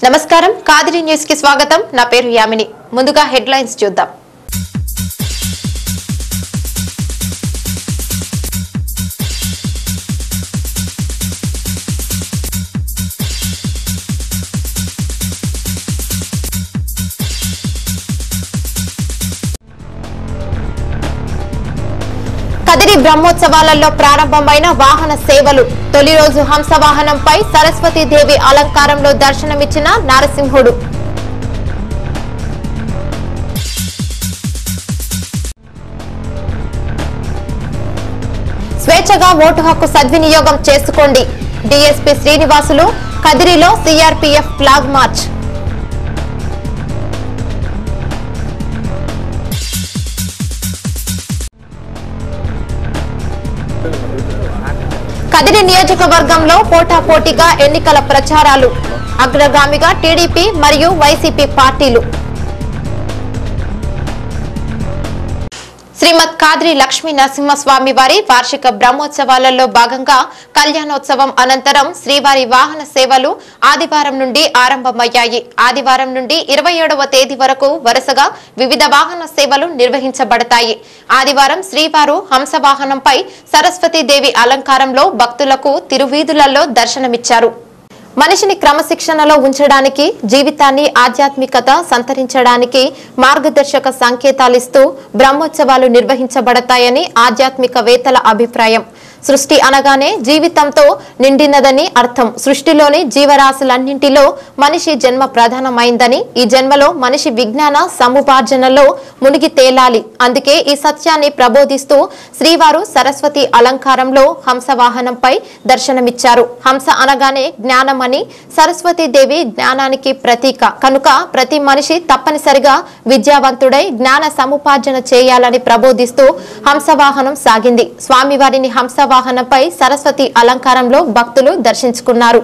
నమస్కారం కాదిరి న్యూస్ కి స్వాగతం నా పేరు యామిని ముందుగా హెడ్లైన్స్ చూద్దాం కదిరి బ్రహ్మోత్సవాలలో ప్రారంభమైన వాహన సేవలు తొలి రోజు హంస వాహనంపై సరస్వతీ దేవి అలంకారంలో దర్శనమిచ్చిన నారసింహుడు స్వేచ్ఛగా ఓటు హక్కు సద్వినియోగం చేసుకోండి డీఎస్పీ శ్రీనివాసులు కదిరిలో సిఆర్పీఎఫ్ ఫ్లాగ్ మార్చ్ కదిరి నియోజకవర్గంలో పోటాపోటీగా ఎన్నికల ప్రచారాలు అగ్రగామిగా టీడీపీ మరియు వైసీపీ పార్టీలు శ్రీమద్ కాద్రి లక్ష్మీ నరసింహస్వామి వారి వార్షిక బ్రహ్మోత్సవాలలో భాగంగా కళ్యాణోత్సవం అనంతరం శ్రీవారి వాహన సేవలు ఆదివారం నుండి ఆరంభమయ్యాయి. ఆదివారం నుండి 27వ తేదీ వరకు వరుసగా వివిధ వాహన సేవలు నిర్వహించబడతాయి. ఆదివారం శ్రీవారు హంస వాహనంపై సరస్వతీదేవి అలంకారంలో భక్తులకు తిరువీధులలో దర్శనమిచ్చారు. మనిషిని క్రమశిక్షణలో ఉంచడానికి జీవితాన్ని ఆధ్యాత్మికత సంతరించడానికి మార్గదర్శక సంకేతాలిస్తూ బ్రహ్మోత్సవాలు నిర్వహించబడతాయని ఆధ్యాత్మికవేత్తల అభిప్రాయం. సృష్టి అనగానే జీవితంతో నిండినదని అర్థం. సృష్టిలోని జీవరాశులన్నింటిలో మనిషి జన్మ ప్రధానమైందని, ఈ జన్మలో మనిషి విజ్ఞాన సముపార్జనలో మునిగి తేలాలి. అందుకే ఈ సత్యాన్ని ప్రబోధిస్తూ శ్రీవారు సరస్వతి అలంకారంలో హంస వాహనంపై దర్శనమిచ్చారు. హంస అనగానే జ్ఞానమని, సరస్వతీదేవి జ్ఞానానికి ప్రతీక కనుక ప్రతి మనిషి తప్పనిసరిగా విద్యావంతుడై జ్ఞాన సముపార్జన చేయాలని ప్రబోధిస్తూ హంసవాహనం సాగింది. స్వామివారిని హంస వాహనంపై సరస్వతి అలంకారంలో భక్తులు దర్శించుకున్నారు.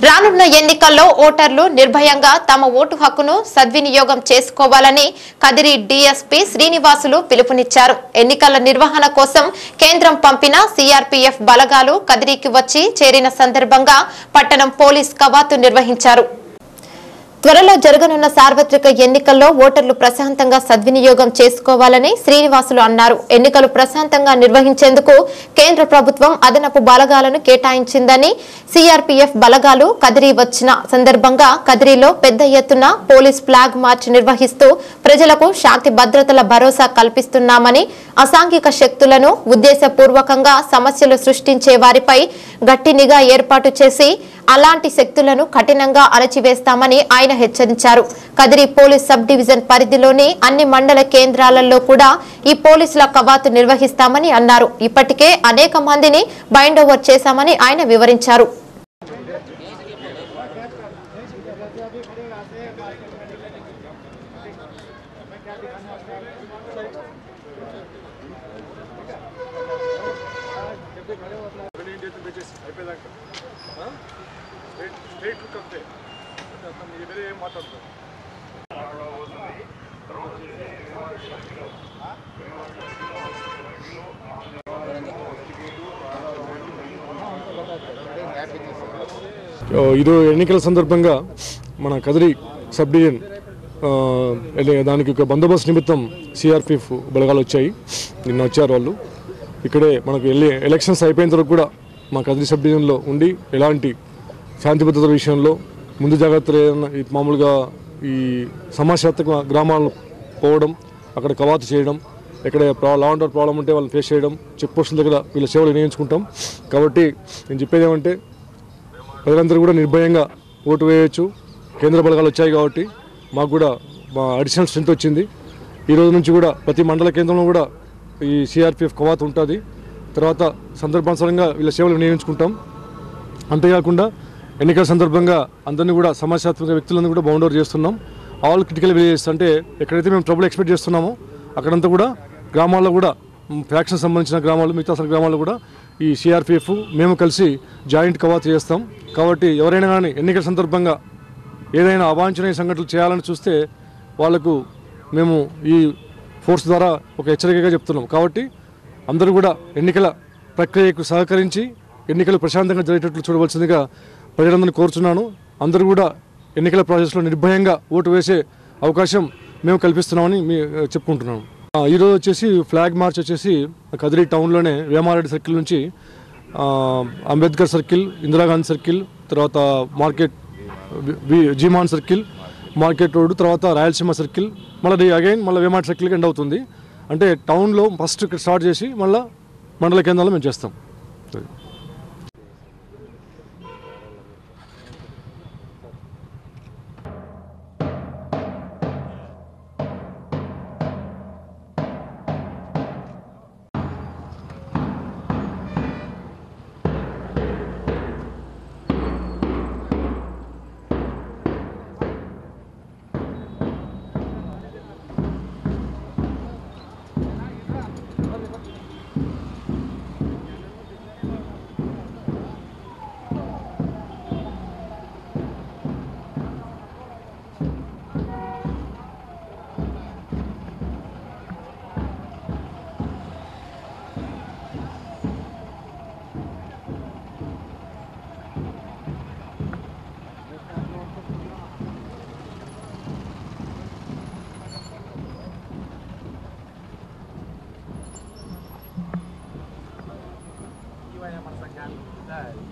రానున్న ఎన్నికల్లో ఓటర్లు నిర్భయంగా తమ ఓటు హక్కును సద్వినియోగం చేసుకోవాలని కదిరి డీఎస్పీ శ్రీనివాసులు పిలుపునిచ్చారు. ఎన్నికల నిర్వహణ కోసం కేంద్రం పంపిన సిఆర్పీఎఫ్ బలగాలు కదిరికి వచ్చి చేరిన సందర్భంగా పట్టణం పోలీస్ కవాతు నిర్వహించారు. త్వరలో జరగనున్న సార్వత్రిక ఎన్నికల్లో ఓటర్లు ప్రశాంతంగా సద్వినియోగం చేసుకోవాలని శ్రీనివాసులు అన్నారు. ఎన్నికలు ప్రశాంతంగా నిర్వహించేందుకు కేంద్ర ప్రభుత్వం అదనపు బలగాలను కేటాయించిందని, సిఆర్పీఎఫ్ బలగాలు కదిరి వచ్చిన సందర్భంగా కదిరిలో పెద్ద ఎత్తున పోలీస్ ఫ్లాగ్ మార్చ్ నిర్వహిస్తూ ప్రజలకు శాంతి భద్రతల భరోసా కల్పిస్తున్నామని, అసాంఘిక శక్తులను ఉద్దేశపూర్వకంగా సమస్యలు సృష్టించే వారిపై గట్టి నిఘా ఏర్పాటు చేసి అలాంటి శక్తులను కఠినంగా అణచివేస్తామని ఆయన హెచ్చరించారు. కదిరి పోలీస్ సబ్ డివిజన్ పరిధిలోని అన్ని మండల కేంద్రాలలో కూడా ఈ పోలీసుల కవాతు నిర్వహిస్తామని అన్నారు. ఇప్పటికే అనేక మందిని బైండ్ ఓవర్ చేశామని ఆయన వివరించారు. ఇది ఎన్నికల సందర్భంగా మన కదిరి సబ్ డివిజన్ దానికి ఒక బందోబస్తు నిమిత్తం సిఆర్పిఎఫ్ బలగాలు వచ్చాయి. నిన్న వచ్చారు వాళ్ళు. ఇక్కడే మనకు ఎలక్షన్స్ అయిపోయిన తర్వాత కూడా మా కదిరి సబ్ డివిజన్లో ఉండి ఎలాంటి శాంతి భద్రతల విషయంలో ముందు జాగ్రత్తలు ఏదైనా మామూలుగా ఈ సమస్యాత్మక గ్రామాలను పోవడం, అక్కడ కవాతు చేయడం, ఎక్కడ లా అండ్ ఆర్డర్ ప్రాబ్లం ఉంటే వాళ్ళని ఫేస్ చేయడం, చెక్ పోస్టుల దగ్గర వీళ్ళ సేవలు వినియోగించుకుంటాం. కాబట్టి నేను చెప్పేది ఏమంటే ప్రజలందరూ కూడా నిర్భయంగా ఓటు వేయవచ్చు. కేంద్ర బలగాలు వచ్చాయి కాబట్టి మాకు కూడా మా అడిషనల్ స్ట్రెంత్ వచ్చింది. ఈ రోజు నుంచి కూడా ప్రతి మండల కేంద్రంలో కూడా ఈ సిఆర్పిఎఫ్ కవాతు ఉంటుంది. తర్వాత సందర్భానుసారంగా వీళ్ళ సేవలు వినియోగించుకుంటాం. అంతేకాకుండా ఎన్నికల సందర్భంగా అందరినీ కూడా సమస్యాత్మక వ్యక్తులను కూడా బౌండ్ ఓవర్ చేస్తున్నాం. ఆల్ క్రిటికల్ విలేజెస్ అంటే ఎక్కడైతే మేము ట్రబుల్ ఎక్స్పెక్ట్ చేస్తున్నామో అక్కడంతా కూడా గ్రామాల్లో కూడా ఫ్యాక్షన్ సంబంధించిన గ్రామాలు, మిగతా అసలు గ్రామాల్లో కూడా ఈ సిఆర్పిఎఫ్ మేము కలిసి జాయింట్ కవాతు చేస్తాం. కాబట్టి ఎవరైనా కానీ ఎన్నికల సందర్భంగా ఏదైనా అవాంఛనీయ సంఘటనలు చేయాలని చూస్తే వాళ్లకు మేము ఈ ఫోర్స్ ద్వారా ఒక హెచ్చరికగా చెప్తున్నాం. కాబట్టి అందరూ కూడా ఎన్నికల ప్రక్రియకు సహకరించి ఎన్నికలు ప్రశాంతంగా జరిగేటట్లు చూడవలసిందిగా ప్రజలందరినీ కోరుచున్నాను. అందరూ కూడా ఎన్నికల ప్రాసెస్లో నిర్భయంగా ఓటు వేసే అవకాశం మేము కల్పిస్తున్నామని చెప్పుకుంటున్నాము. ఈరోజు వచ్చేసి ఫ్లాగ్ మార్చ్ వచ్చేసి కదిరి టౌన్లోనే వేమారెడ్డి సర్కిల్ నుంచి అంబేద్కర్ సర్కిల్, ఇందిరాగాంధీ సర్కిల్, తర్వాత మార్కెట్ జీమాన్ సర్కిల్, మార్కెట్ రోడ్, తర్వాత రాయలసీమ సర్కిల్, మళ్ళీ అగైన్ మళ్ళీ వేమారెడ్డి సర్కిల్కి ఎండ్ అవుతుంది. అంటే టౌన్లో ఫస్ట్ స్టార్ట్ చేసి మళ్ళీ మండల కేంద్రాల్లో మేము చేస్తాం.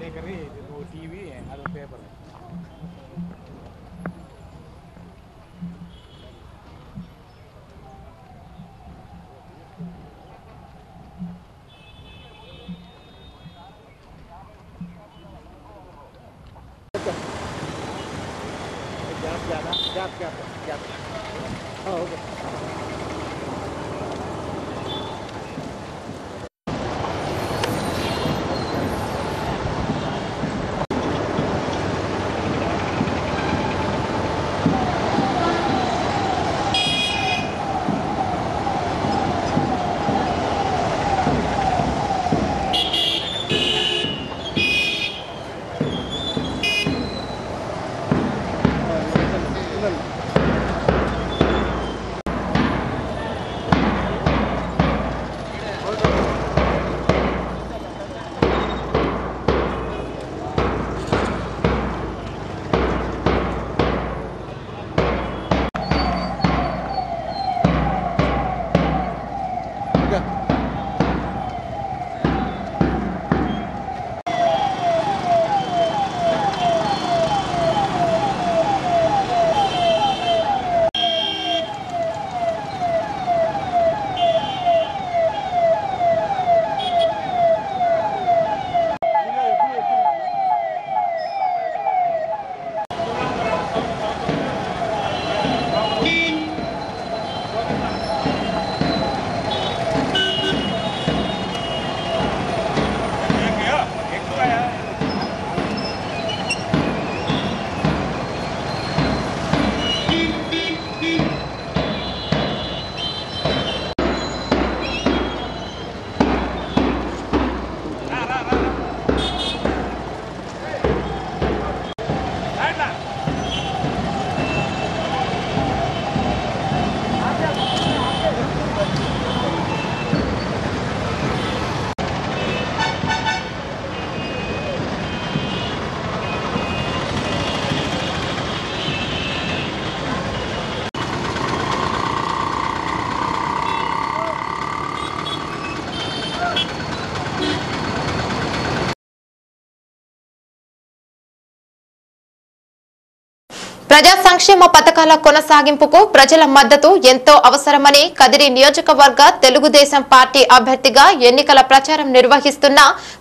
Legari itu TV atau paper. Jap. Oh, okay. ప్రజా సంక్షేమ పథకాల కొనసాగింపుకు ప్రజల మద్దతు ఎంతో అవసరమని కదిరి నియోజకవర్గ తెలుగుదేశం పార్టీ అభ్యర్థిగా ఎన్నికల ప్రచారం నిర్వహిస్తున్న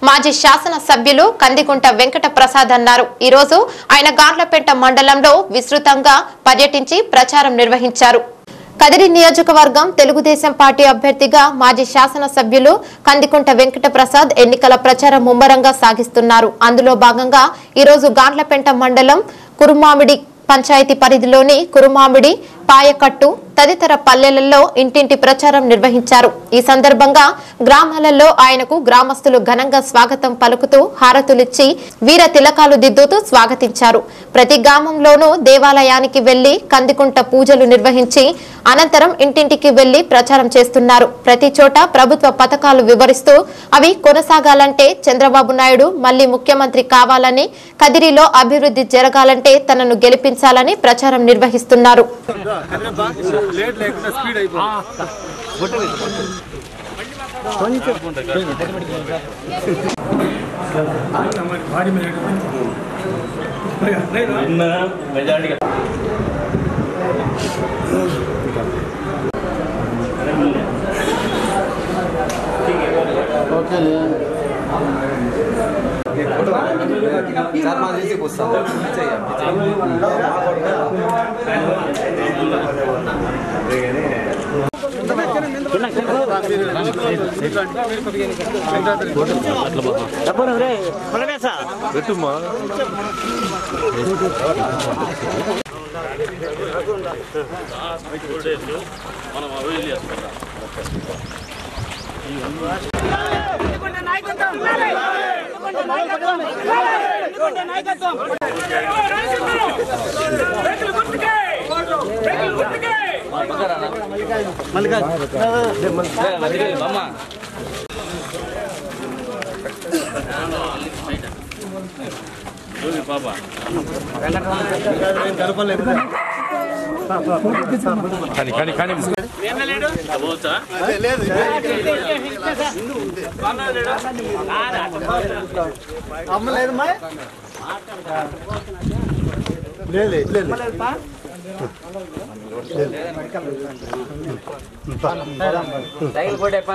మాజీ శాసన సభ్యులు కందికుంట వెంకట ప్రసాద్ అన్నారు. ఈ రోజు ఆయన గార్లపేట మండలంలో విస్తృతంగా పర్యటించి ప్రచారం నిర్వహించారు. కదిరి నియోజకవర్గం తెలుగుదేశం పార్టీ అభ్యర్థిగా మాజీ శాసన సభ్యులు కందికుంట వెంకట ప్రసాద్ ఎన్నికల ప్రచారం ముమ్మరంగా సాగిస్తున్నారు. అందులో భాగంగా ఈ రోజు గార్లపేట మండలం కురుమామిడి పంచాయతీ పరిధిలోని కురుమామిడి, పాయకట్టు తదితర పల్లెలలో ఇంటింటి ప్రచారం నిర్వహించారు. ఈ సందర్భంగా గ్రామాలలో ఆయనకు గ్రామస్తులు ఘనంగా స్వాగతం పలుకుతూ హారతులిచ్చి వీర తిలకాలు దిద్దుతూ స్వాగతించారు. ప్రతి గ్రామంలోనూ దేవాలయానికి వెళ్లి కందికుంట పూజలు నిర్వహించి అనంతరం ఇంటింటికి వెళ్లి ప్రచారం చేస్తున్నారు. ప్రతి చోట ప్రభుత్వ పథకాలు వివరిస్తూ అవి కొనసాగాలంటే చంద్రబాబు నాయుడు మళ్లీ ముఖ్యమంత్రి కావాలని, కదిరిలో అభివృద్ధి జరగాలంటే తనను గెలిపించాలని ప్రచారం నిర్వహిస్తున్నారు.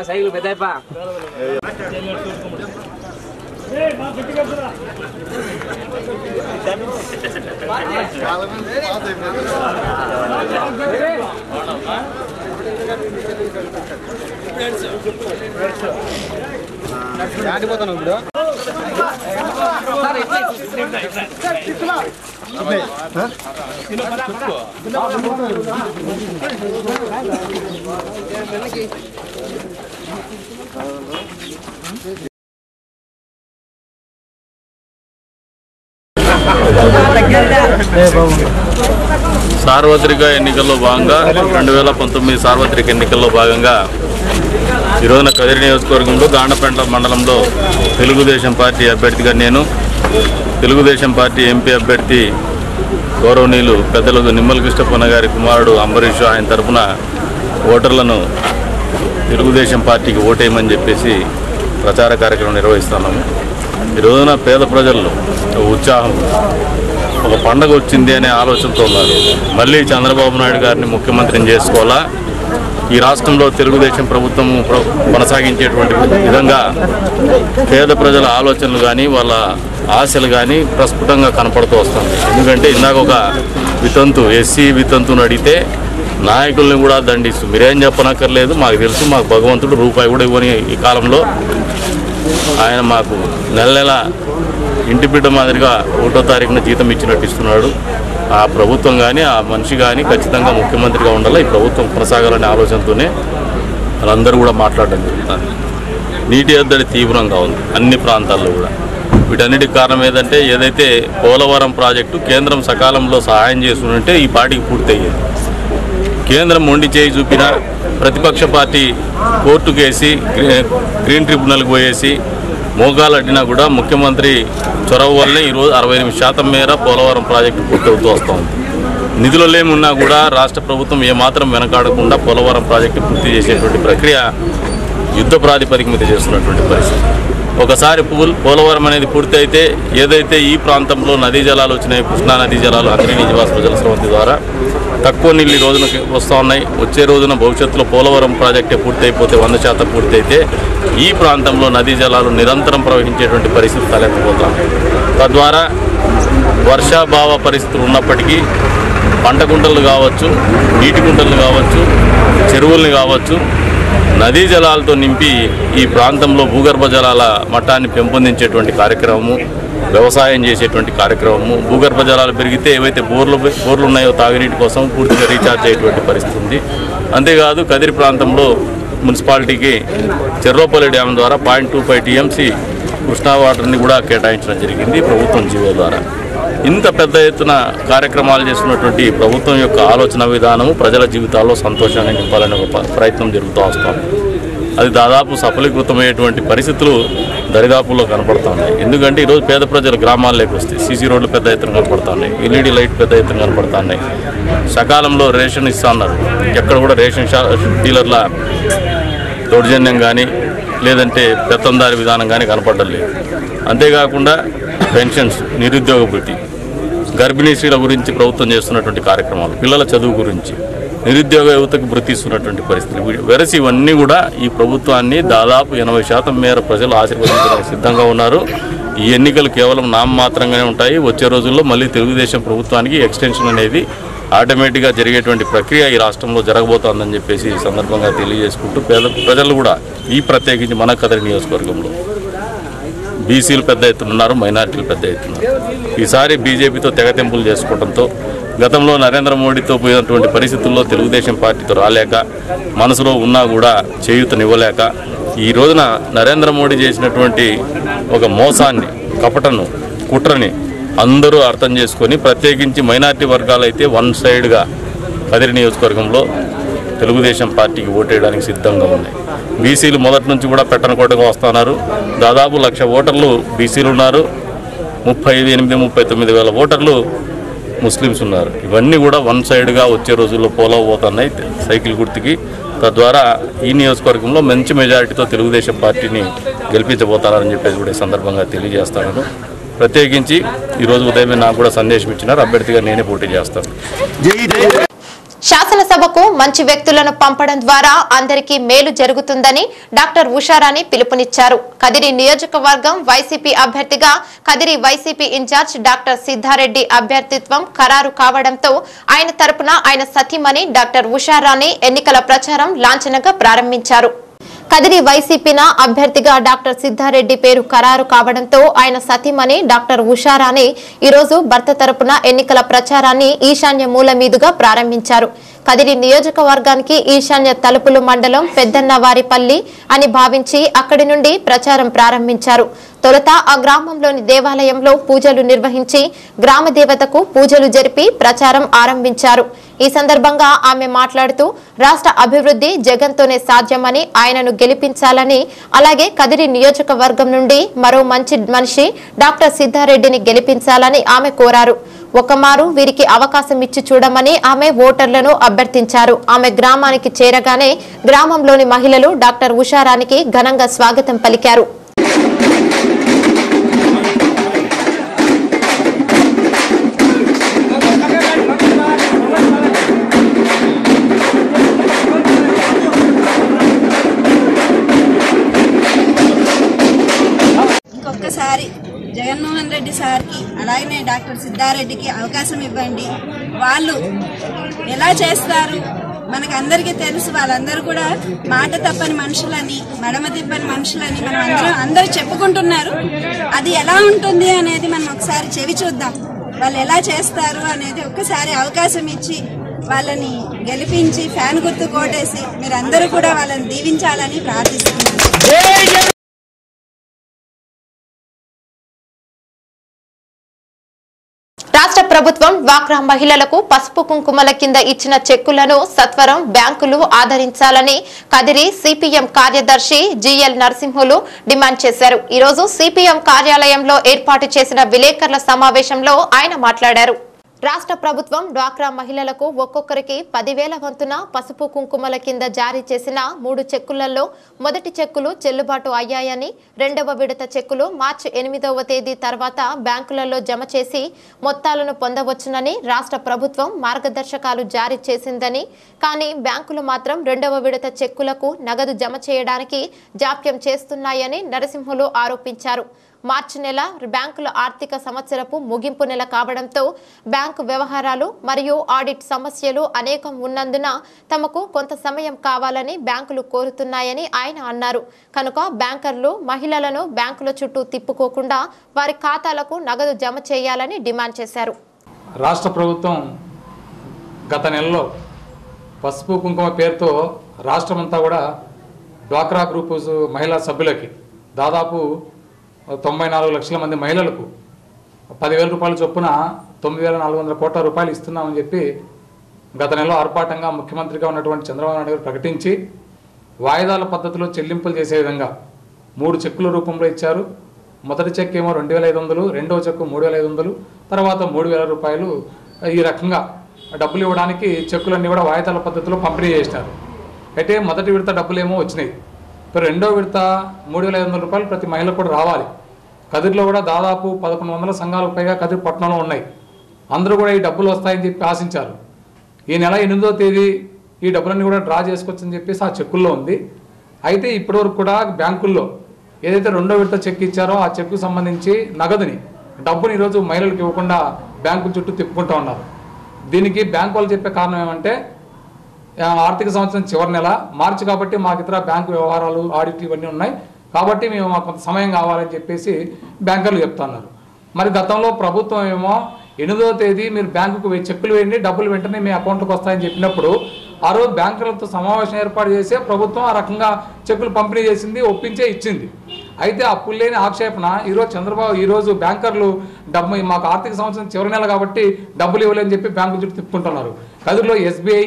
సైకిల్ పెద్దప్ప ఆడిపోతాను ఇప్పుడు సార్వత్రిక ఎన్నికల్లో భాగంగా 2019 సార్వత్రిక ఎన్నికల్లో భాగంగా ఈ రోజున కదిరి నియోజకవర్గంలో గాండపేట మండలంలో తెలుగుదేశం పార్టీ అభ్యర్థిగా నేను, తెలుగుదేశం పార్టీ ఎంపీ అభ్యర్థి గౌరవనీయులు పెద్దలు నిమ్మల కృష్ణప్పన్న గారి కుమారుడు అంబరీష్ ఆయన తరఫున ఓటర్లను తెలుగుదేశం పార్టీకి ఓటేయమని చెప్పేసి ప్రచార కార్యక్రమం నిర్వహిస్తున్నాము. ఈ రోజున పేద ప్రజల్లో ఉత్సాహం, ఒక పండగ వచ్చింది అనే ఆలోచనతో ఉన్నారు. మళ్ళీ చంద్రబాబు నాయుడు గారిని ముఖ్యమంత్రిని చేసుకోవాలా, ఈ రాష్ట్రంలో తెలుగుదేశం ప్రభుత్వం కొనసాగించేటువంటి విధంగా పేద ప్రజల ఆలోచనలు కానీ వాళ్ళ ఆశలు కానీ ప్రస్ఫుటంగా కనపడుతూ వస్తుంది. ఎందుకంటే ఇందాక ఒక వితంతు ఎస్సీ వితంతుని అడిగితే నాయకుల్ని కూడా దండిస్తూ మీరేం చెప్పనక్కర్లేదు, మాకు తెలుసు, మాకు భగవంతుడు రూపాయి కూడా ఇవ్వని ఈ కాలంలో ఆయన మాకు నెల నెల ఇంటి బిడ్డ మాదిరిగా 1వ తారీఖున జీతం ఇచ్చినట్టు ఇస్తున్నాడు. ఆ ప్రభుత్వం కానీ ఆ మనిషి కానీ ఖచ్చితంగా ముఖ్యమంత్రిగా ఉండాలి, ఈ ప్రభుత్వం కొనసాగాలనే ఆలోచనతోనే వాళ్ళందరూ కూడా మాట్లాడడం జరుగుతుంది. నీటి ఎద్దడి తీవ్రంగా ఉంది అన్ని ప్రాంతాల్లో కూడా. వీటన్నిటికి కారణం ఏంటంటే ఏదైతే పోలవరం ప్రాజెక్టు కేంద్రం సకాలంలో సహాయం చేస్తుంటే ఈ పార్టీకి పూర్తయ్యేది. కేంద్రం మొండి చేయి చూపిన ప్రతిపక్ష పార్టీ కోర్టుకేసి గ్రీన్ ట్రిబ్యునల్కి పోయేసి మోగాలు అడ్డినా కూడా ముఖ్యమంత్రి చొరవ వల్లే ఈరోజు 68% మేర పోలవరం ప్రాజెక్టు పూర్తవుతూ వస్తుంది. నిధులు ఏమున్నా కూడా రాష్ట్ర ప్రభుత్వం ఏమాత్రం వెనకాడకుండా పోలవరం ప్రాజెక్టు పూర్తి చేసేటువంటి ప్రక్రియ యుద్ధ ప్రాతిపదిక మీద చేస్తున్నటువంటి పరిస్థితి. ఒకసారి పోలవరం అనేది పూర్తి అయితే ఏదైతే ఈ ప్రాంతంలో నదీ జలాలు వచ్చినాయి, కృష్ణా నదీ జలాలు అంతర్గత నివాస జల స్రవంతి ద్వారా తక్కువ నీళ్ళు ఈ రోజున వస్తూ ఉన్నాయి. వచ్చే రోజున భవిష్యత్తులో పోలవరం ప్రాజెక్టే పూర్తి అయిపోతే 100% పూర్తి అయితే ఈ ప్రాంతంలో నదీ జలాలు నిరంతరం ప్రవహించేటువంటి పరిస్థితి తలెత్తబోతాం. తద్వారా వర్షాభావ పరిస్థితులు ఉన్నప్పటికీ పంట గుంటలు కావచ్చు, నీటి గుంటలు కావచ్చు, చెరువుల్ని కావచ్చు, నదీ జలాలతో నింపి ఈ ప్రాంతంలో భూగర్భ జలాల మట్టాన్ని పెంపొందించేటువంటి కార్యక్రమము, వ్యవసాయం చేసేటువంటి కార్యక్రమము, భూగర్భ జలాలు పెరిగితే ఏవైతే బోర్లు ఉన్నాయో తాగునీటి కోసం పూర్తిగా రీఛార్జ్ అయ్యేటువంటి పరిస్థితి ఉంది. అంతేకాదు కదిరి ప్రాంతంలో మున్సిపాలిటీకి చెర్రోపల్లి డ్యామ్ ద్వారా 0.25 TMC కృష్ణా వాటర్ని కూడా కేటాయించడం జరిగింది ప్రభుత్వం జీవో ద్వారా. ఇంత పెద్ద ఎత్తున కార్యక్రమాలు చేస్తున్నటువంటి ప్రభుత్వం యొక్క ఆలోచన విధానము ప్రజల జీవితాల్లో సంతోషాన్ని నింపాలనే ఒక ప్రయత్నం జరుగుతూ వస్తాం. అది దాదాపు సఫలీకృతమయ్యేటువంటి పరిస్థితులు దరిదాపుల్లో కనపడుతున్నాయి. ఎందుకంటే ఈరోజు పేద ప్రజలు గ్రామాల్లోకి వస్తే సీసీ రోడ్లు పెద్ద ఎత్తున కనపడుతున్నాయి, LED లైట్ పెద్ద ఎత్తున కనపడుతున్నాయి, సకాలంలో రేషన్ ఇస్తా అన్నారు. ఎక్కడ కూడా రేషన్ డీలర్ల దౌర్జన్యం కానీ లేదంటే పెత్తందారి విధానం కానీ కనపడడం లేదు. అంతేకాకుండా పెన్షన్స్, నిరుద్యోగ భృతి, గర్భిణీ స్త్రీల గురించి ప్రభుత్వం చేస్తున్నటువంటి కార్యక్రమాలు, పిల్లల చదువు గురించి, నిరుద్యోగ యువతకు భృతి ఇస్తున్నటువంటి పరిస్థితులు వెరసి ఇవన్నీ కూడా ఈ ప్రభుత్వాన్ని దాదాపు 80% మేర ప్రజలు ఆశీర్వదించడానికి సిద్ధంగా ఉన్నారు. ఈ ఎన్నికలు కేవలం నామమాత్రంగానే ఉంటాయి. వచ్చే రోజుల్లో మళ్ళీ తెలుగుదేశం ప్రభుత్వానికి ఎక్స్టెన్షన్ అనేది ఆటోమేటిక్గా జరిగేటువంటి ప్రక్రియ ఈ రాష్ట్రంలో జరగబోతోందని చెప్పేసి ఈ సందర్భంగా తెలియజేసుకుంటూ పేద ప్రజలు కూడా ఈ ప్రత్యేకించి మన కదిరి నియోజకవర్గంలో బీసీలు పెద్ద ఎత్తున ఉన్నారు, మైనారిటీలు పెద్ద ఎత్తున. ఈసారి బీజేపీతో తెగతెంపులు చేసుకోవడంతో గతంలో నరేంద్ర మోడీతో పోయినటువంటి పరిస్థితుల్లో తెలుగుదేశం పార్టీతో రాలేక మనసులో ఉన్నా కూడా చేయూతనివ్వలేక ఈ రోజున నరేంద్ర మోడీ చేసినటువంటి ఒక మోసాన్ని, కపటను, కుట్రని అందరూ అర్థం చేసుకొని ప్రత్యేకించి మైనారిటీ వర్గాలు అయితే వన్ సైడ్గా కదిరి నియోజకవర్గంలో తెలుగుదేశం పార్టీకి ఓటేయడానికి సిద్ధంగా ఉన్నాయి. బీసీలు మొదటి నుంచి కూడా పెట్టనకోటగా వస్తున్నారు. దాదాపు 1,00,000 ఓటర్లు బీసీలు ఉన్నారు, 38-39 వేల ఓటర్లు ముస్లిమ్స్ ఉన్నారు. ఇవన్నీ కూడా వన్ సైడ్గా వచ్చే రోజుల్లో పోలవబోతున్నాయి సైకిల్ గుర్తుకి. తద్వారా ఈ నియోజకవర్గంలో మంచి మెజారిటీతో తెలుగుదేశం పార్టీని గెలిపించబోతారని చెప్పేసి కూడా ఈ సందర్భంగా తెలియజేస్తాను. ప్రత్యేకించి ఈరోజు ఉదయమే నాకు కూడా సందేశం ఇచ్చినారు, అభ్యర్థిగా నేనే పోటీ చేస్తాను. శాసనసభకు మంచి వ్యక్తులను పంపడం ద్వారా అందరికీ మేలు జరుగుతుందని డాక్టర్ ఉషారాణి పిలుపునిచ్చారు. కదిరి నియోజకవర్గం వైసీపీ అభ్యర్థిగా Kadiri YCP in-charge doctor Siddareddy అభ్యర్థిత్వం ఖరారు కావడంతో ఆయన తరపున ఆయన సతీమణి డాక్టర్ ఉషారాణి ఎన్నికల ప్రచారం లాంఛనంగా ప్రారంభించారు. కదిరి వైసీపీ అభ్యర్థిగా డాక్టర్ సిద్ధారెడ్డి పేరు ఖరారు కావడంతో ఆయన సతీమణి డాక్టర్ ఉషారాణి ఈరోజు భర్త తరపున ఎన్నికల ప్రచారాన్ని ఈశాన్య మూల మీదుగా ప్రారంభించారు. కదిరి నియోజకవర్గానికి ఈశాన్య తలుపులు మండలం పెద్దన్నవారిపల్లి అని భావించి అక్కడి నుండి ప్రచారం ప్రారంభించారు. తొలుత ఆ గ్రామంలోని దేవాలయంలో పూజలు నిర్వహించి గ్రామ దేవతకు పూజలు జరిపి ప్రచారం ఆరంభించారు. ఈ సందర్భంగా ఆమె మాట్లాడుతూ రాష్ట్ర అభివృద్ధి జగన్తోనే సాధ్యమని, ఆయనను గెలిపించాలని, అలాగే కదిరి నియోజకవర్గం నుండి మరో మంచి మనిషి డాక్టర్ సిద్ధారెడ్డిని గెలిపించాలని ఆమె కోరారు. ఒకమారు వీరికి అవకాశం ఇచ్చి చూడమని ఆమె ఓటర్లను అభ్యర్థించారు. ఆమె గ్రామానికి చేరగానే గ్రామంలోని మహిళలు డాక్టర్ ఉషారాణికి ఘనంగా స్వాగతం పలికారు. ఇంకొకసారి జగన్మోహన్ రెడ్డి సార్కి అలాగనే డాక్టర్ సిద్ధారెడ్డికి అవకాశం ఇవ్వండి. వాళ్ళు ఎలా చేస్తారు మనకు అందరికీ తెలుసు. వాళ్ళందరూ కూడా మాట తప్పని మనుషులని, మడమ తిప్పని మనుషులని మనం అందరూ చెప్పుకుంటున్నారు. అది ఎలా ఉంటుంది అనేది మనం ఒకసారి చెవి చూద్దాం. వాళ్ళు ఎలా చేస్తారు అనేది ఒక్కసారి అవకాశం ఇచ్చి వాళ్ళని గెలిపించి ఫ్యాన్ గుర్తు కోటేసి మీరందరూ కూడా వాళ్ళని దీవించాలని ప్రార్థిస్తున్నారు. రాష్ట్ర ప్రభుత్వం డ్వాక్రా మహిళలకు పసుపు కుంకుమల కింద ఇచ్చిన చెక్కులను సత్వరం బ్యాంకులు ఆదరించాలని కదిరి సిపిఎం కార్యదర్శి జిఎల్ నరసింహులు డిమాండ్ చేశారు. ఈ రోజు సిపిఎం కార్యాలయంలో ఏర్పాటు చేసిన విలేకరుల సమావేశంలో ఆయన మాట్లాడారు. రాష్ట్ర ప్రభుత్వం డ్వాక్రా మహిళలకు ఒక్కొక్కరికి 10,000 వంతున పసుపు కుంకుమల కింద జారీ చేసిన 3 చెక్కులలో మొదటి చెక్కులు చెల్లుబాటు అయ్యాయని, రెండవ విడత చెక్కులు మార్చి 8వ తేదీ తర్వాత బ్యాంకులలో జమ చేసి మొత్తాలను పొందవచ్చునని రాష్ట్ర ప్రభుత్వం మార్గదర్శకాలు జారీ చేసిందని, కానీ బ్యాంకులు మాత్రం రెండవ విడత చెక్కులకు నగదు జమ చేయడానికి జాప్యం చేస్తున్నాయని నరసింహులు ఆరోపించారు. మార్చి నెల బ్యాంకుల ఆర్థిక సంవత్సరపు ముగింపు నెల కావడంతో బ్యాంకు వ్యవహారాలు మరియు ఆడిట్ సమస్యలు అనేకం ఉన్నందున తమకు కొంత సమయం కావాలని బ్యాంకులు కోరుతున్నాయని ఆయన అన్నారు. కనుక బ్యాంకర్లు మహిళలను బ్యాంకుల చుట్టూ తిప్పుకోకుండా వారి ఖాతాలకు నగదు జమ చేయాలని డిమాండ్ చేశారు. రాష్ట్ర ప్రభుత్వం గత నెలలో పసుపు కుంకుమ పేరుతో రాష్ట్రమంతా కూడా డ్వాక్రా గ్రూప్ మహిళా సభ్యులకి దాదాపు 94 లక్షల మంది మహిళలకు 10,000 రూపాయల చొప్పున 9,400 కోట్ల రూపాయలు ఇస్తున్నామని చెప్పి గత నెలలో ఆర్భాటంగా ముఖ్యమంత్రిగా ఉన్నటువంటి చంద్రబాబు నాయుడు గారు ప్రకటించి వాయిదాల పద్ధతిలో చెల్లింపులు చేసే విధంగా 3 చెక్కుల రూపంలో ఇచ్చారు. మొదటి చెక్ ఏమో 2,500, రెండవ చెక్కు 3,500, తర్వాత 3,000 రూపాయలు. ఈ రకంగా డబ్బులు ఇవ్వడానికి చెక్కులన్నీ కూడా వాయిదాల పద్ధతిలో పంపిణీ చేసినారు. అయితే మొదటి విడత డబ్బులేమో వచ్చినాయి. రెండో విడత 3,500 రూపాయలు ప్రతి మహిళకు కూడా రావాలి. కదిరిలో కూడా దాదాపు 1,100 సంఘాలకు పైగా కదిరి పట్టణంలో ఉన్నాయి. అందరూ కూడా ఈ డబ్బులు వస్తాయని చెప్పి ఆశించారు. ఈ నెల 8వ తేదీ ఈ డబ్బులన్నీ కూడా డ్రా చేసుకోవచ్చని చెప్పేసి ఆ చెక్కుల్లో ఉంది. అయితే ఇప్పటివరకు కూడా బ్యాంకుల్లో ఏదైతే రెండో విడత చెక్ ఇచ్చారో ఆ చెక్కు సంబంధించి నగదుని డబ్బుని ఈరోజు మహిళలకు ఇవ్వకుండా బ్యాంకుల చుట్టూ తిప్పుకుంటూ ఉన్నారు. దీనికి బ్యాంకు వాళ్ళు చెప్పే కారణం ఏమంటే ఆర్థిక సంవత్సరం చివరి నెల మార్చి కాబట్టి మాకు ఇతర బ్యాంకు వ్యవహారాలు ఆడిట్లు ఇవన్నీ ఉన్నాయి కాబట్టి మేము మాకు కొంత సమయం కావాలని చెప్పేసి బ్యాంకర్లు చెప్తున్నారు. మరి గతంలో ప్రభుత్వం ఏమో 8వ తేదీ మీరు బ్యాంకుకు చెక్కులు వేయండి, డబ్బులు వెంటనే మీ అకౌంట్కి వస్తాయని చెప్పినప్పుడు ఆ రోజు బ్యాంకర్లతో సమావేశం ఏర్పాటు చేసే ప్రభుత్వం ఆ రకంగా చెక్కులు పంపిణీ చేసింది, ఒప్పించే ఇచ్చింది. అయితే అప్పులు లేని ఆక్షేపణ ఈరోజు చంద్రబాబు ఈరోజు బ్యాంకర్లు డబ్బు మాకు ఆర్థిక సంవత్సరం చివరి నెల కాబట్టి డబ్బులు ఇవ్వలేని చెప్పి బ్యాంకుల చుట్టూ తిప్పుకుంటున్నారు. కదిరిలో ఎస్బీఐ,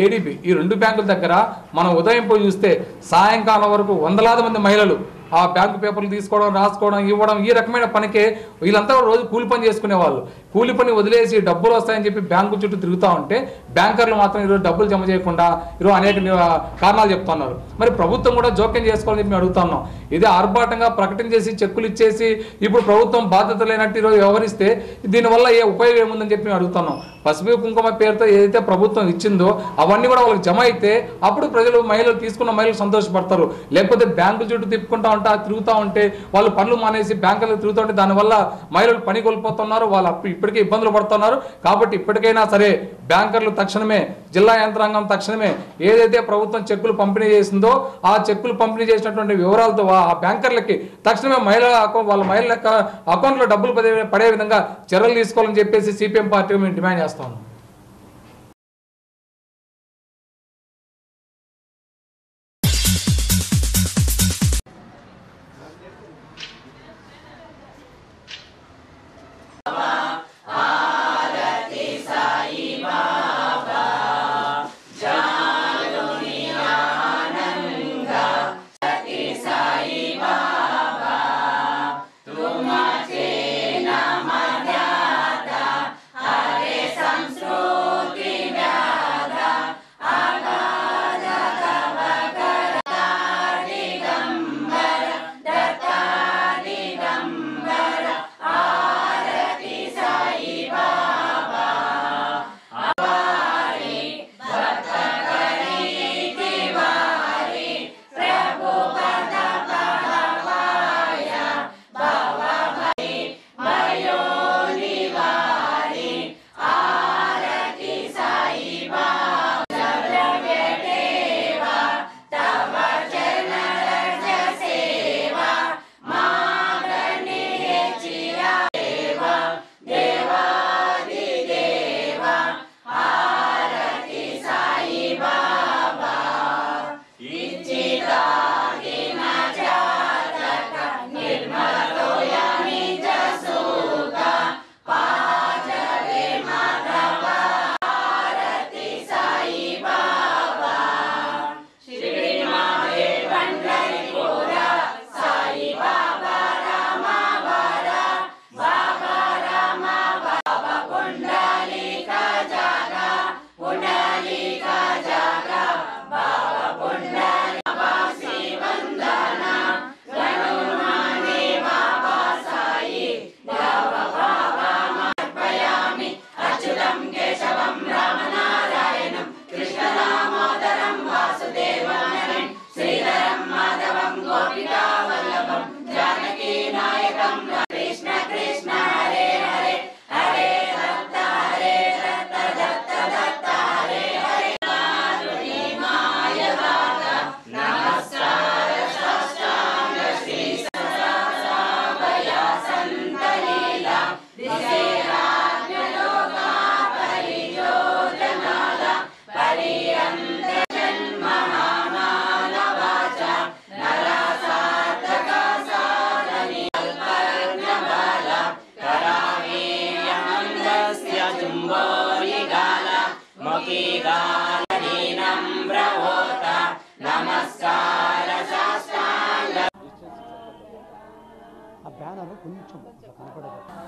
ఏడీబీ ఈ 2 బ్యాంకుల దగ్గర మనం ఉదయం పోయి చూస్తే సాయంకాలం వరకు వందలాది మంది మహిళలు ఆ బ్యాంకు పేపర్లు తీసుకోవడం, రాసుకోవడం, ఇవ్వడం ఈ రకమైన పనికే వీళ్ళంతా రోజు కూలి పని చేసుకునే వాళ్ళు. కూలి పని వదిలేసి డబ్బులు వస్తాయని చెప్పి బ్యాంకు చుట్టూ తిరుగుతూ ఉంటే బ్యాంకర్లు మాత్రం ఈరోజు డబ్బులు జమ చేయకుండా ఈరోజు అనేక కారణాలు చెప్తున్నారు. మరి ప్రభుత్వం కూడా జోక్యం చేసుకోవాలని చెప్పి మేము అడుగుతున్నాం. ఇది ఆర్భాటంగా ప్రకటన చేసి చెక్కులు ఇచ్చేసి ఇప్పుడు ప్రభుత్వం బాధ్యత లేనట్టు ఈరోజు వ్యవహరిస్తే దీనివల్ల ఏ ఉపయోగం ఏముందని చెప్పి మేము అడుగుతున్నాం. పసుపు కుంకుమ పేరుతో ఏదైతే ప్రభుత్వం ఇచ్చిందో అవన్నీ కూడా వాళ్ళకి జమ అయితే అప్పుడు ప్రజలు మహిళలు తీసుకున్న మహిళలు సంతోషపడతారు. లేకపోతే బ్యాంకుల చుట్టూ తిప్పుకుంటా తిరుగుతూ ఉంటే వాళ్ళు పనులు మానేసి బ్యాంకులు తిరుగుతూ ఉంటే దానివల్ల మహిళలు పని కోల్పోతున్నారు, వాళ్ళు ఇప్పటికే ఇబ్బందులు పడుతున్నారు. కాబట్టి ఇప్పటికైనా సరే బ్యాంకర్లు తక్షణమే, జిల్లా యంత్రాంగం తక్షణమే ఏదైతే ప్రభుత్వం చెక్కులు పంపిణీ చేసిందో ఆ చెక్కులు పంపిణీ చేసినటువంటి వివరాలతో ఆ బ్యాంకర్లకి తక్షణమే వాళ్ళ మహిళల అకౌంట్లో డబ్బులు పడే విధంగా చర్యలు తీసుకోవాలని చెప్పేసి సిపిఎం పార్టీ మేము డిమాండ్ చేస్తాం.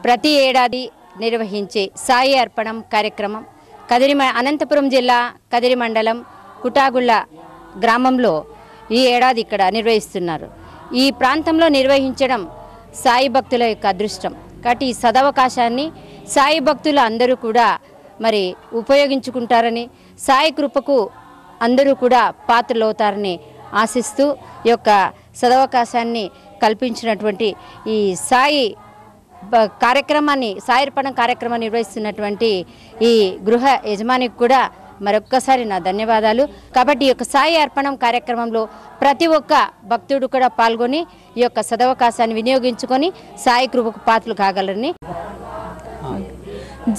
ప్రతి ఏడాది నిర్వహించే సాయి అర్పణం కార్యక్రమం అనంతపురం జిల్లా కదిరి మండలం కుటాగుళ్ళ గ్రామంలో ఈ ఏడాది ఇక్కడ నిర్వహిస్తున్నారు. ఈ ప్రాంతంలో నిర్వహించడం సాయి భక్తుల యొక్క అదృష్టం. కాబట్టి ఈ సదవకాశాన్ని సాయి భక్తులు అందరూ కూడా మరి ఉపయోగించుకుంటారని, సాయి కృపకు అందరూ కూడా పాత్రలవుతారని ఆశిస్తూ ఈ యొక్క సదవకాశాన్ని కల్పించినటువంటి ఈ సాయి అర్పణం కార్యక్రమాన్ని నిర్వహిస్తున్నటువంటి ఈ గృహ యజమానికి కూడా మరొక్కసారి నా ధన్యవాదాలు. కాబట్టి ఈ యొక్క సాయి అర్పణం కార్యక్రమంలో ప్రతి ఒక్క భక్తుడు కూడా పాల్గొని ఈ యొక్క సదవకాశాన్ని వినియోగించుకొని సాయి కృపకు పాత్రలు కాగలరని.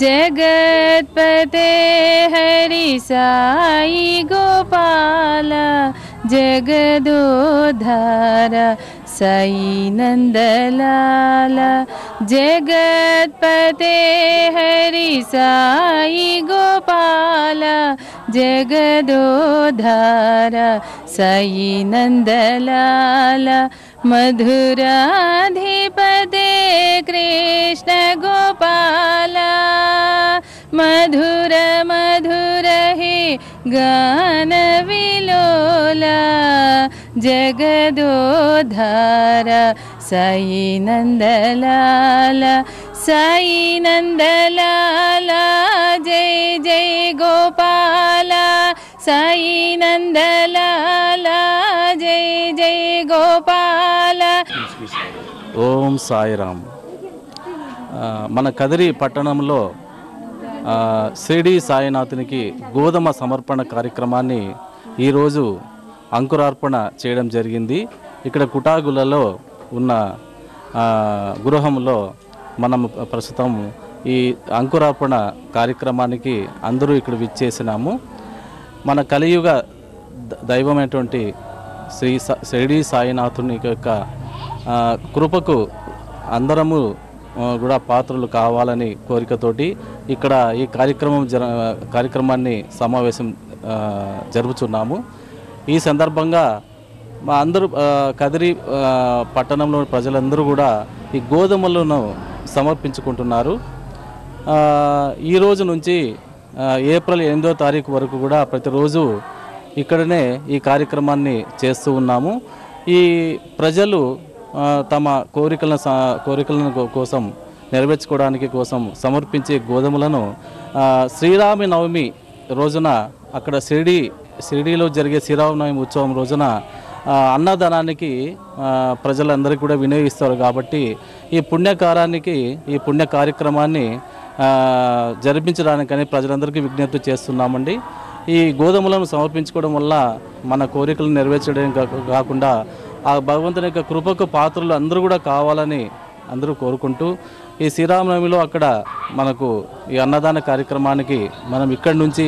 జగత్పతే హరి సాయి గోపాల జగదోధార సాయి నందలాల జగత్పతే హరి సాయి గోపాల జగదోధార సాయి నందలాల మధురాధిపతే కృష్ణ గోపాల మధుర మధుర హే గాన విలోల జగదోధార సాయి నందలాల సాయి నందలాల జయ జయ గోపాల సాయి నందలాల జయ జయ గోపాల. ఓం సాయిరామ్. మన కదిరి పట్టణంలో షిరిడి సాయినాథునికి గోధుమ సమర్పణ కార్యక్రమాన్ని ఈరోజు అంకురార్పణ చేయడం జరిగింది. ఇక్కడ కుటాగులలో ఉన్న గృహంలో మనం ప్రస్తుతం ఈ అంకురార్పణ కార్యక్రమానికి అందరూ ఇక్కడ విచ్చేసినాము. మన కలియుగ దైవమైనటువంటి షిరిడి సాయినాథుని యొక్క కృపకు అందరము కూడా పాత్రలు కావాలని కోరికతోటి ఇక్కడ ఈ కార్యక్రమాన్ని సమావేశం జరుపుచున్నాము. ఈ సందర్భంగా మా అందరూ కదిరి పట్టణంలోని ప్రజలందరూ కూడా ఈ గోధుమలను సమర్పించుకుంటున్నారు. ఈ రోజు నుంచి ఏప్రిల్ 8వ తారీఖు వరకు కూడా ప్రతిరోజు ఇక్కడనే ఈ కార్యక్రమాన్ని చేస్తూ ఉన్నాము. ఈ ప్రజలు తమ కోరికలను కోసం నెరవేర్చుకోవడానికి కోసం సమర్పించే గోధుమలను శ్రీరామ నవమి రోజున అక్కడ షిరిడీలో జరిగే శ్రీరామనవమి ఉత్సవం రోజున అన్నదానానికి ప్రజలందరికీ కూడా వినియోగిస్తారు. కాబట్టి ఈ ఈ పుణ్య కార్యక్రమాన్ని జరిపించడానికని ప్రజలందరికీ విజ్ఞప్తి చేస్తున్నామండి. ఈ గోధుమలను సమర్పించుకోవడం వల్ల మన కోరికలను నెరవేర్చడం కాకుండా ఆ భగవంతుని యొక్క కృపకు పాత్రలు అందరూ కూడా కావాలని అందరూ కోరుకుంటూ ఈ శ్రీరామనవమిలో అక్కడ మనకు ఈ అన్నదాన కార్యక్రమానికి మనం ఇక్కడి నుంచి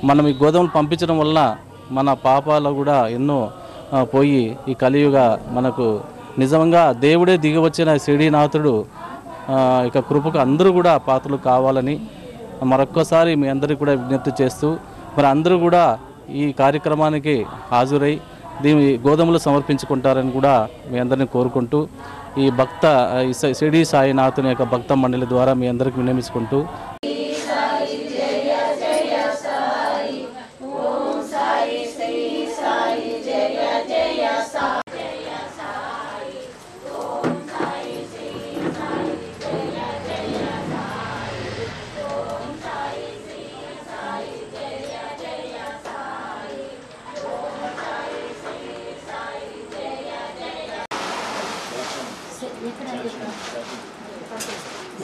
మనం ఈ గోధుమలు పంపించడం వల్ల మన పాపాలు కూడా ఎన్నో పోయి ఈ కలియుగ మనకు నిజంగా దేవుడే దిగివచ్చిన షిరిడీనాథుడు ఇక కృపకు అందరూ కూడా పాత్రలు కావాలని మరొక్కసారి మీ అందరికీ కూడా విజ్ఞప్తి చేస్తూ మరి అందరూ కూడా ఈ కార్యక్రమానికి హాజరై దీని గోధుమలు సమర్పించుకుంటారని కూడా మీ అందరినీ కోరుకుంటూ ఈ షిరిడి సాయినాథుని యొక్క భక్త మండలి ద్వారా మీ అందరికీ విన్నవించుకుంటూ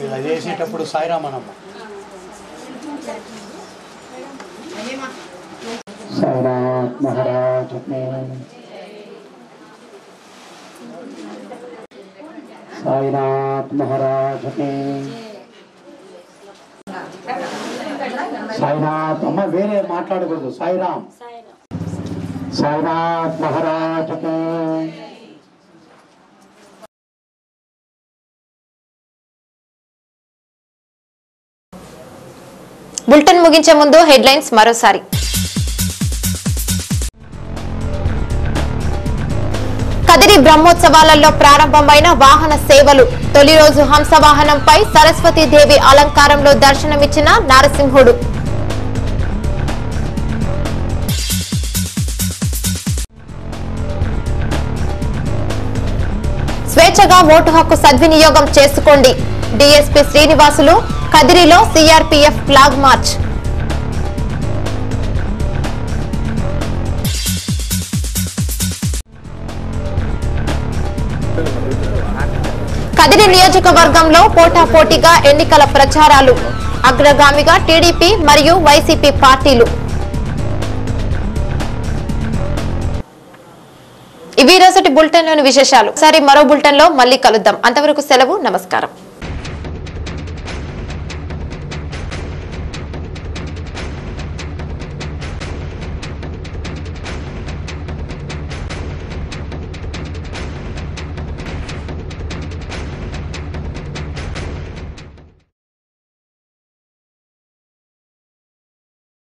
ఇలా చేసేటప్పుడు సాయిరామనమ్మ సాయినాథ్ మహారాజ్ సాయినాథ్ మహారాజ్ సాయినాథ్ అమ్మ వేరే మాట్లాడకూడదు. సాయిరామ్ సాయినాథ్ మహారాజ్ బులెటిన్ ముగించే ముందు హెడ్లైన్స్ మరోసారి. కదిరి బ్రహ్మోత్సవాలలో ప్రారంభమైన వాహన సేవలు. తొలి రోజు హంసవాహనంపై సరస్వతీదేవి అలంకారంలో దర్శనమిచ్చిన నరసింహుడు. స్వేచ్ఛగా ఓటు హక్కు సద్వినియోగం చేసుకోండి. డీఎస్పీ శ్రీనివాసులు. కదిరిలో సిఆర్పీఎఫ్ ఫ్లాగ్ మార్చ్. కదిరి నియోజకవర్గంలో పోటాపోటీగా ఎన్నికల ప్రచారాలు. అగ్రగామిగా టీడీపీ మరియు వైసీపీ పార్టీలు. ఇవి రోజుటి బులెటిన్ లోని విశేషాలు. సరే, మరో బులెటిన్ లో మళ్ళీ కలుద్దాం. అంతవరకు సెలవు. నమస్కారం.